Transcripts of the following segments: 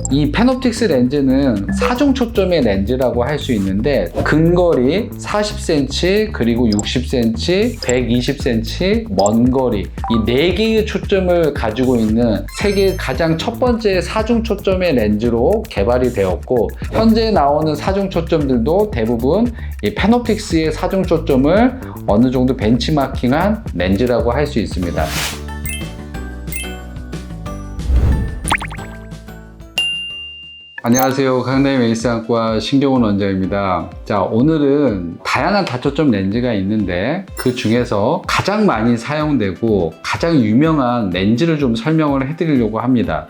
이 페놉틱스 렌즈는 사중 초점의 렌즈라고 할 수 있는데 근거리 40cm 그리고 60cm, 120cm, 먼 거리 이 4개의 초점을 가지고 있는 세계 가장 첫 번째 사중 초점의 렌즈로 개발이 되었고 현재 나오는 사중 초점들도 대부분 이 페놉틱스의 사중 초점을 어느 정도 벤치마킹한 렌즈라고 할 수 있습니다. 안녕하세요. 강남의 메이스안과 신경훈 원장입니다. 자, 오늘은 다양한 다초점 렌즈가 있는데 그 중에서 가장 많이 사용되고 가장 유명한 렌즈를 좀 설명을 해드리려고 합니다.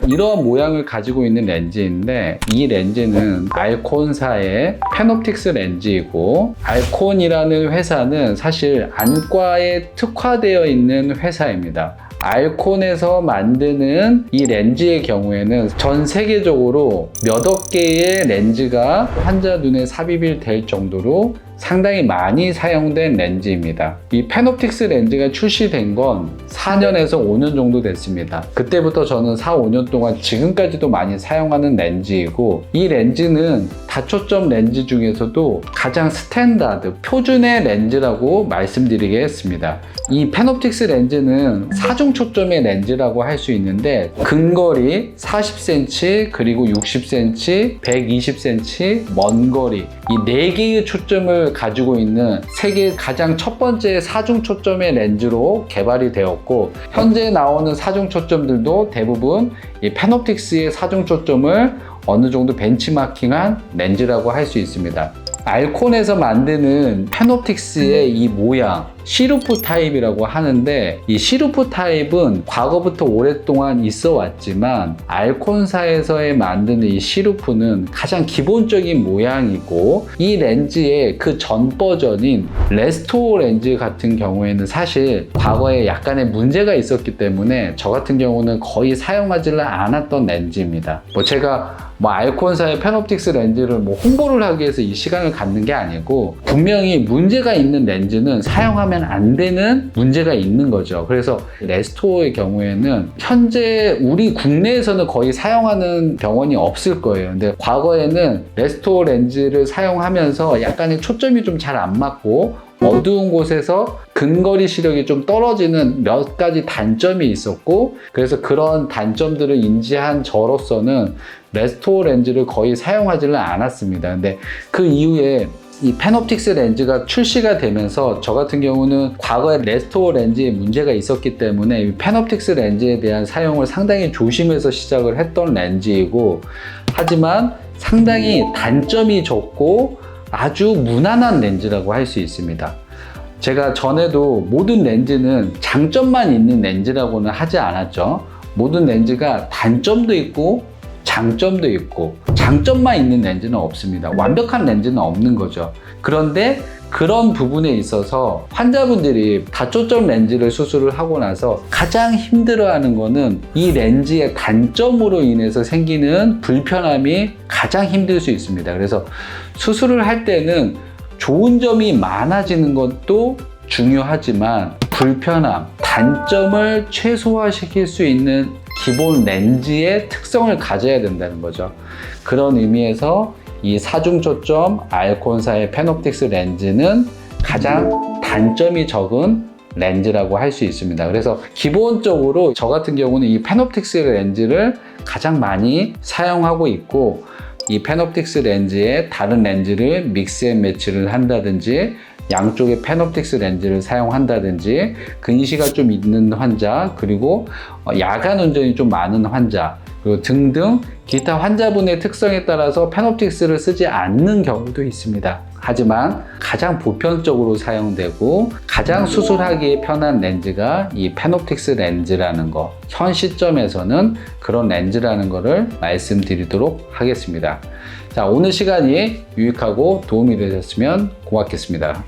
이러한 모양을 가지고 있는 렌즈인데 이 렌즈는 알콘사의 페놉틱스 렌즈이고 알콘이라는 회사는 사실 안과에 특화되어 있는 회사입니다. 알콘에서 만드는 이 렌즈의 경우에는 전 세계적으로 몇억 개의 렌즈가 환자 눈에 삽입이 될 정도로 상당히 많이 사용된 렌즈입니다. 이 페놉틱스 렌즈가 출시된 건 4년에서 5년 정도 됐습니다. 그때부터 저는 4, 5년 동안 지금까지도 많이 사용하는 렌즈이고 이 렌즈는 다초점 렌즈 중에서도 가장 스탠다드, 표준의 렌즈라고 말씀드리겠습니다. 이 페놉틱스 렌즈는 사중 초점의 렌즈라고 할 수 있는데 근거리 40cm 그리고 60cm, 120cm, 먼 거리 이 4개의 초점을 가지고 있는 세계 가장 첫 번째 사중 초점의 렌즈로 개발이 되었고 현재 나오는 사중 초점들도 대부분 이 페놉틱스의 사중 초점을 어느 정도 벤치마킹한 렌즈라고 할 수 있습니다. 알콘에서 만드는 페놉틱스의 이 모양 시루프 타입이라고 하는데 이 시루프 타입은 과거부터 오랫동안 있어 왔지만 알콘사에서의 만드는 이 시루프는 가장 기본적인 모양이고 이 렌즈의 그 전 버전인 레스토어 렌즈 같은 경우에는 사실 과거에 약간의 문제가 있었기 때문에 저 같은 경우는 거의 사용하지를 않았던 렌즈입니다. 제가 알콘사의 페놉틱스 렌즈를 홍보를 하기 위해서 이 시간을 갖는 게 아니고 분명히 문제가 있는 렌즈는 사용하면 안 되는 문제가 있는 거죠. 그래서 레스토어의 경우에는 현재 우리 국내에서는 거의 사용하는 병원이 없을 거예요. 근데 과거에는 레스토어 렌즈를 사용하면서 약간의 초점이 좀 잘 안 맞고 어두운 곳에서 근거리 시력이 좀 떨어지는 몇 가지 단점이 있었고 그래서 그런 단점들을 인지한 저로서는 레스토어 렌즈를 거의 사용하지는 않았습니다. 근데 그 이후에 이 페놉틱스 렌즈가 출시가 되면서 저 같은 경우는 과거에 레스토어 렌즈에 문제가 있었기 때문에 이 페놉틱스 렌즈에 대한 사용을 상당히 조심해서 시작을 했던 렌즈이고 하지만 상당히 단점이 적고 아주 무난한 렌즈라고 할 수 있습니다. 제가 전에도 모든 렌즈는 장점만 있는 렌즈라고는 하지 않았죠. 모든 렌즈가 단점도 있고 장점도 있고 장점만 있는 렌즈는 없습니다. 완벽한 렌즈는 없는 거죠. 그런데 그런 부분에 있어서 환자분들이 다초점 렌즈를 수술을 하고 나서 가장 힘들어하는 거는 이 렌즈의 단점으로 인해서 생기는 불편함이 가장 힘들 수 있습니다. 그래서 수술을 할 때는 좋은 점이 많아지는 것도 중요하지만 불편함, 단점을 최소화시킬 수 있는 기본 렌즈의 특성을 가져야 된다는 거죠. 그런 의미에서 이 사중 초점 알콘사의 페놉틱스 렌즈는 가장 단점이 적은 렌즈라고 할 수 있습니다. 그래서 기본적으로 저 같은 경우는 이 페놉틱스 렌즈를 가장 많이 사용하고 있고 이 페놉틱스 렌즈에 다른 렌즈를 믹스 앤 매치를 한다든지 양쪽에 페놉틱스 렌즈를 사용한다든지 근시가 좀 있는 환자 그리고 야간 운전이 좀 많은 환자 그리고 등등 기타 환자분의 특성에 따라서 페놉틱스를 쓰지 않는 경우도 있습니다. 하지만 가장 보편적으로 사용되고 가장 수술하기에 편한 렌즈가 이 페놉틱스 렌즈라는 거 현 시점에서는 그런 렌즈라는 거를 말씀드리도록 하겠습니다. 자, 오늘 시간이 유익하고 도움이 되셨으면 고맙겠습니다.